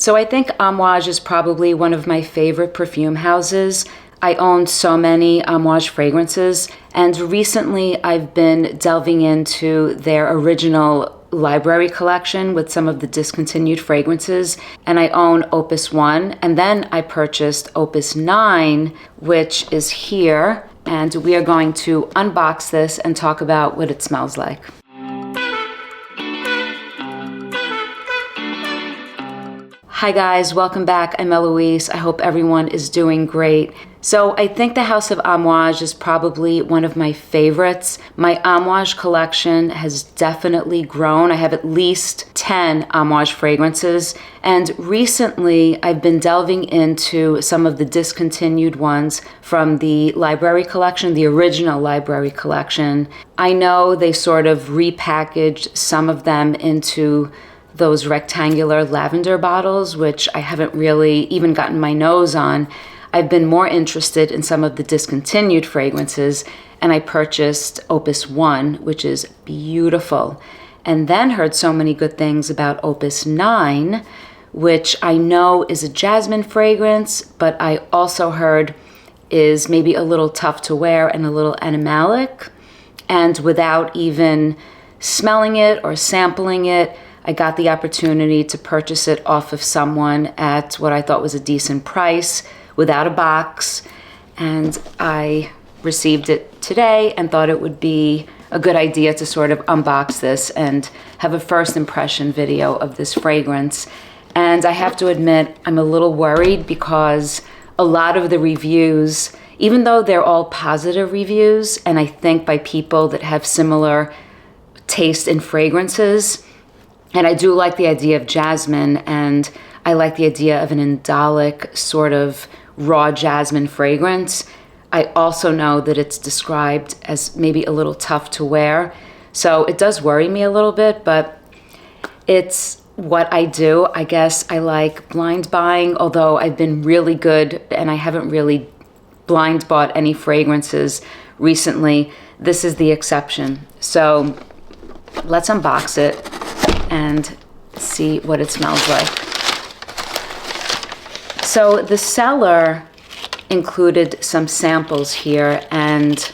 So I think Amouage is probably one of my favorite perfume houses. I own so many Amouage fragrances, and recently I've been delving into their original library collection with some of the discontinued fragrances, and I own Opus I, and then I purchased Opus IX, which is here, and we are going to unbox this and talk about what it smells like. Hi guys, welcome back. I'm Eloise. I hope everyone is doing great. So I think the House of Amouage is probably one of my favorites. My Amouage collection has definitely grown. I have at least 10 Amouage fragrances, and recently I've been delving into some of the discontinued ones from the library collection, the original library collection. I know they sort of repackaged some of them into those rectangular lavender bottles, which I haven't really even gotten my nose on. I've been more interested in some of the discontinued fragrances, and I purchased Opus I, which is beautiful, and then heard so many good things about Opus IX, which I know is a jasmine fragrance, but I also heard is maybe a little tough to wear and a little animalic, and without even smelling it or sampling it, I got the opportunity to purchase it off of someone at what I thought was a decent price without a box, and I received it today and thought it would be a good idea to sort of unbox this and have a first impression video of this fragrance. And I have to admit, I'm a little worried because a lot of the reviews, even though they're all positive reviews, and I think by people that have similar taste in fragrances, and I do like the idea of jasmine, and I like the idea of an indolic sort of raw jasmine fragrance. I also know that it's described as maybe a little tough to wear. So it does worry me a little bit, but it's what I do. I guess I like blind buying, although I've been really good and I haven't really blind bought any fragrances recently. This is the exception. So let's unbox it and see what it smells like. So the seller included some samples here, and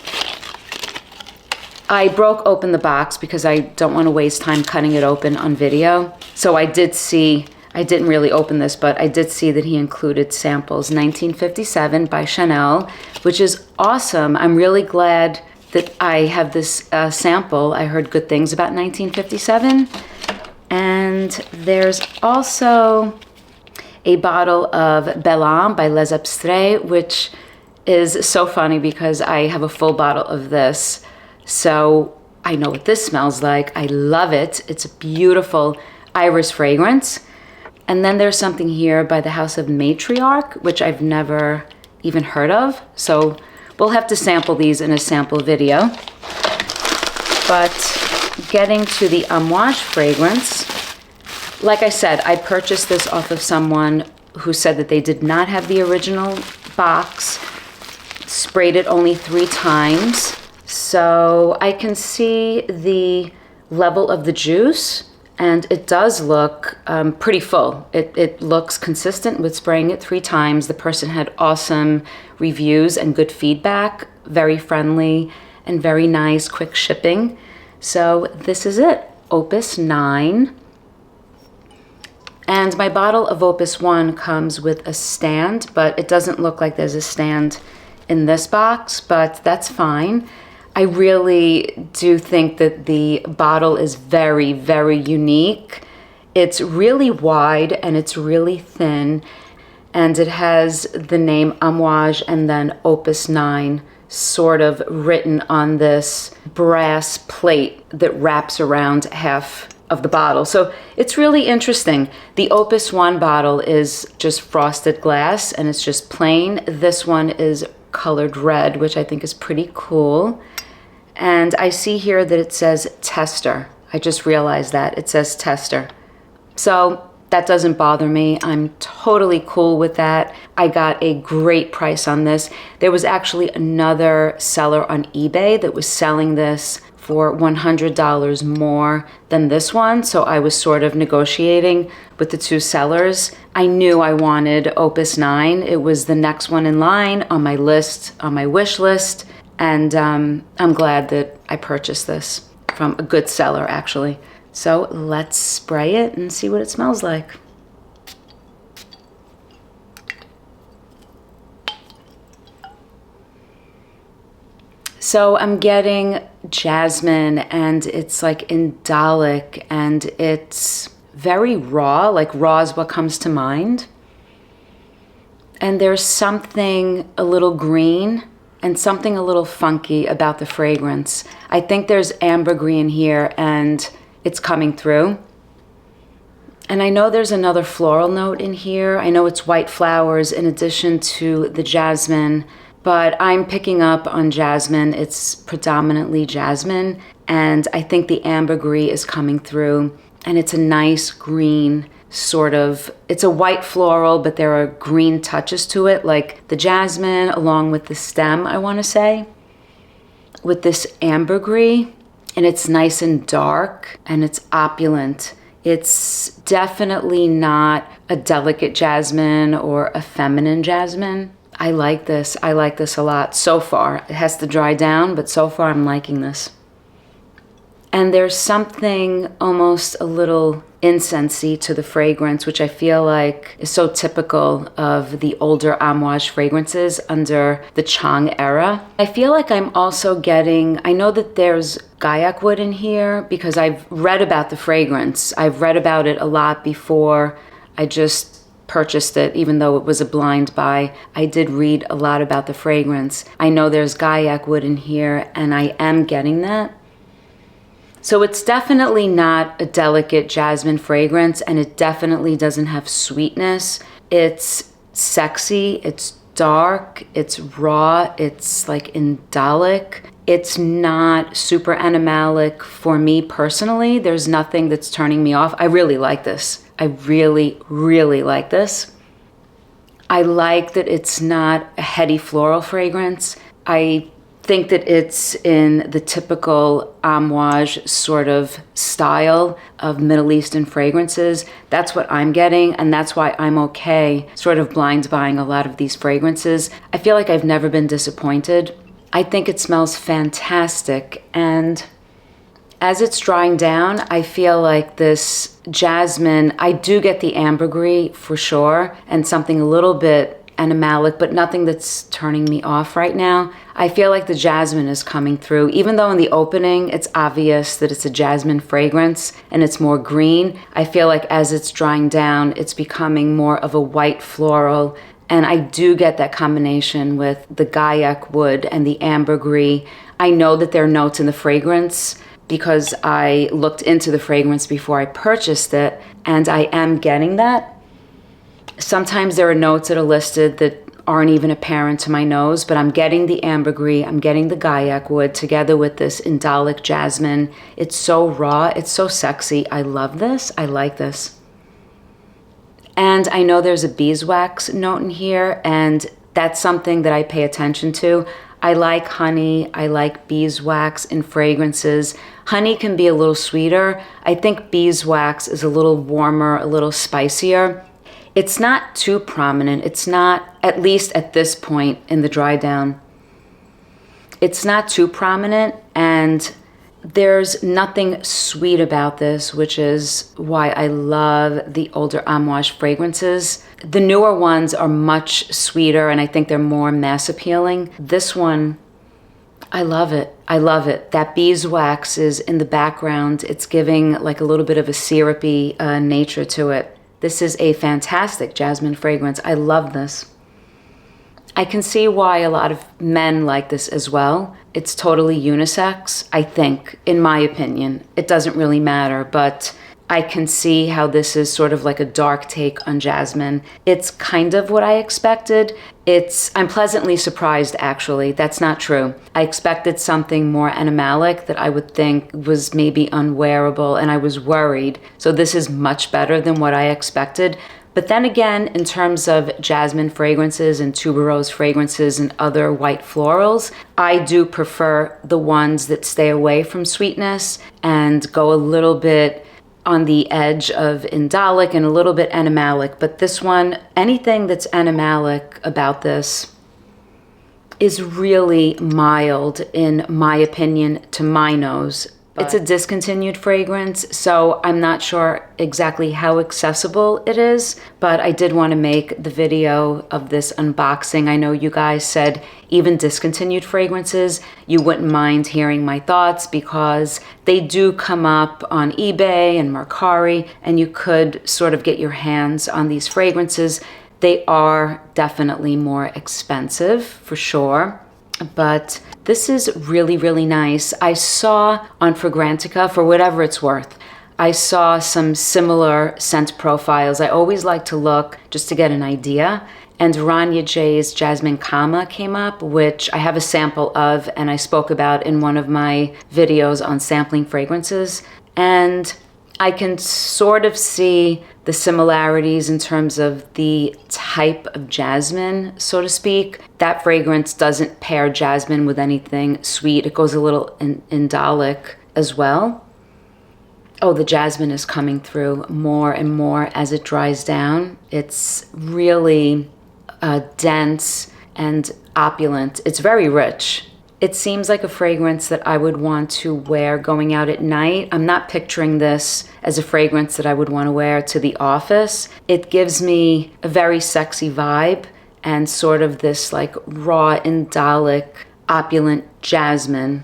I broke open the box because I don't want to waste time cutting it open on video. So I didn't really open this, but I did see that he included samples. 1957 by Chanel, which is awesome. I'm really glad that I have this sample. I heard good things about 1957. And there's also a bottle of Bel Am by Les Abstraits, which is so funny because I have a full bottle of this. So I know what this smells like. I love it. It's a beautiful iris fragrance. And then there's something here by the House of Matriarch, which I've never even heard of. So we'll have to sample these in a sample video. But getting to the Amouage fragrance, like I said, I purchased this off of someone who said that they did not have the original box, sprayed it only 3 times. So I can see the level of the juice, and it does look pretty full. It looks consistent with spraying it 3 times. The person had awesome reviews and good feedback, very friendly and very nice, quick shipping. So this is it, Opus IX. And my bottle of Opus I comes with a stand, but it doesn't look like there's a stand in this box, but that's fine. I really do think that the bottle is very, very unique. It's really wide and it's really thin, and it has the name Amouage and then Opus IX sort of written on this brass plate that wraps around half of the bottle. So it's really interesting. The Opus I bottle is just frosted glass and it's just plain. This one is colored red, which I think is pretty cool. And I see here that it says tester. I just realized that it says tester. So that doesn't bother me. I'm totally cool with that. I got a great price on this. There was actually another seller on eBay that was selling this for $100 more than this one, so I was sort of negotiating with the two sellers. I knew I wanted Opus IX. It was the next one in line on my list, on my wish list, and I'm glad that I purchased this from a good seller, actually. So let's spray it and see what it smells like. So I'm getting jasmine, and it's like indolic, and it's very raw, like raw is what comes to mind. And there's something a little green and something a little funky about the fragrance. I think there's ambergris in here, and it's coming through. And I know there's another floral note in here. I know it's white flowers in addition to the jasmine, but I'm picking up on jasmine. It's predominantly jasmine, and I think the ambergris is coming through, and it's a nice green sort of, it's a white floral, but there are green touches to it, like the jasmine along with the stem, I want to say, with this ambergris, and it's nice and dark, and it's opulent. It's definitely not a delicate jasmine or a feminine jasmine. I like this. I like this a lot so far. It has to dry down, but so far I'm liking this. And there's something almost a little incensey to the fragrance, which I feel like is so typical of the older Amouage fragrances under the Chang era. I feel like I'm also getting, I know that there's guaiac wood in here because I've read about the fragrance. I've read about it a lot before I just purchased it, even though it was a blind buy. I did read a lot about the fragrance. I know there's guaiac wood in here, and I am getting that. So it's definitely not a delicate jasmine fragrance, and it definitely doesn't have sweetness. It's sexy, it's dark, it's raw, it's like indolic. It's not super animalic for me personally. There's nothing that's turning me off. I really like this. I really, really like this. I like that it's not a heady floral fragrance. I think that it's in the typical Amouage sort of style of Middle Eastern fragrances. That's what I'm getting, and that's why I'm okay sort of blind buying a lot of these fragrances. I feel like I've never been disappointed. I think it smells fantastic, and as it's drying down, I feel like this jasmine, I do get the ambergris for sure, and something a little bit animalic, but nothing that's turning me off right now. I feel like the jasmine is coming through, even though in the opening it's obvious that it's a jasmine fragrance and it's more green. I feel like as it's drying down, it's becoming more of a white floral, and I do get that combination with the guaiac wood and the ambergris. I know that there are notes in the fragrance because I looked into the fragrance before I purchased it, and I am getting that. Sometimes there are notes that are listed that aren't even apparent to my nose, but I'm getting the ambergris, I'm getting the guaiac wood together with this indolic jasmine. It's so raw, it's so sexy. I love this, I like this. And I know there's a beeswax note in here, and that's something that I pay attention to. I like honey, I like beeswax in fragrances. Honey can be a little sweeter. I think beeswax is a little warmer, a little spicier. It's not too prominent. It's not, at least at this point in the dry down, it's not too prominent, and there's nothing sweet about this, which is why I love the older Amouage fragrances. The newer ones are much sweeter, and I think they're more mass appealing. This one, I love it. I love it. That beeswax is in the background. It's giving like a little bit of a syrupy nature to it. This is a fantastic jasmine fragrance. I love this. I can see why a lot of men like this as well. It's totally unisex, I think, in my opinion. It doesn't really matter, but I can see how this is sort of like a dark take on jasmine. It's kind of what I expected. I'm pleasantly surprised, actually. That's not true. I expected something more animalic that I would think was maybe unwearable, and I was worried. So this is much better than what I expected. But then again, in terms of jasmine fragrances and tuberose fragrances and other white florals, I do prefer the ones that stay away from sweetness and go a little bit on the edge of indolic and a little bit animalic. But this one, anything that's animalic about this is really mild, in my opinion, to my nose. It's a discontinued fragrance, so I'm not sure exactly how accessible it is, but I did want to make the video of this unboxing. I know you guys said even discontinued fragrances, you wouldn't mind hearing my thoughts, because they do come up on eBay and Mercari, and you could sort of get your hands on these fragrances. They are definitely more expensive, for sure. But this is really, really nice. I saw on Fragrantica, for whatever it's worth, I saw some similar scent profiles. I always like to look just to get an idea. And Rania J's Jasmine Kama came up, which I have a sample of and I spoke about in one of my videos on sampling fragrances. And I can sort of see the similarities in terms of the type of jasmine, so to speak. That fragrance doesn't pair jasmine with anything sweet. It goes a little indolic as well. Oh, the jasmine is coming through more and more as it dries down. It's really dense and opulent. It's very rich. It seems like a fragrance that I would want to wear going out at night. I'm not picturing this as a fragrance that I would want to wear to the office. It gives me a very sexy vibe and sort of this like raw, indolic, opulent jasmine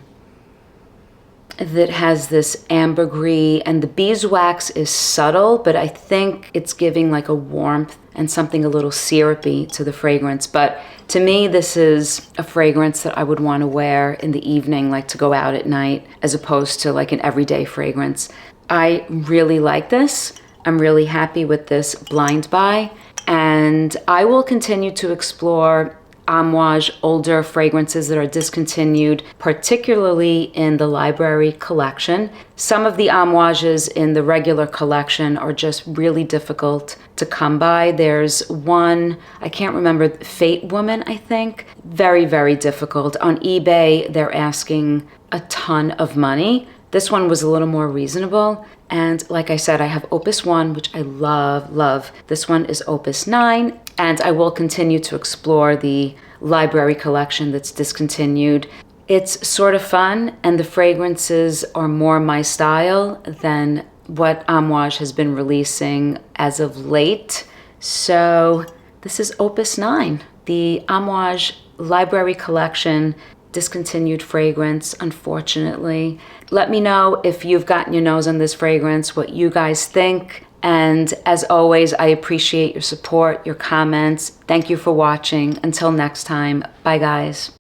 that has this ambergris, and the beeswax is subtle, but I think it's giving like a warmth and something a little syrupy to the fragrance. But to me, this is a fragrance that I would want to wear in the evening, like to go out at night, as opposed to like an everyday fragrance. I really like this. I'm really happy with this blind buy, and I will continue to explore Amouage older fragrances that are discontinued, particularly in the library collection. Some of the Amouages in the regular collection are just really difficult to come by. There's one, I can't remember, Fate Woman, I think. Very, very difficult. On eBay, they're asking a ton of money. This one was a little more reasonable. And like I said, I have Opus I, which I love, love. This one is Opus IX, and I will continue to explore the library collection that's discontinued. It's sort of fun, and the fragrances are more my style than what Amouage has been releasing as of late. So this is Opus IX, the Amouage library collection discontinued fragrance, unfortunately. Let me know if you've gotten your nose on this fragrance, what you guys think. And as always, I appreciate your support, your comments. Thank you for watching. Until next time, bye guys.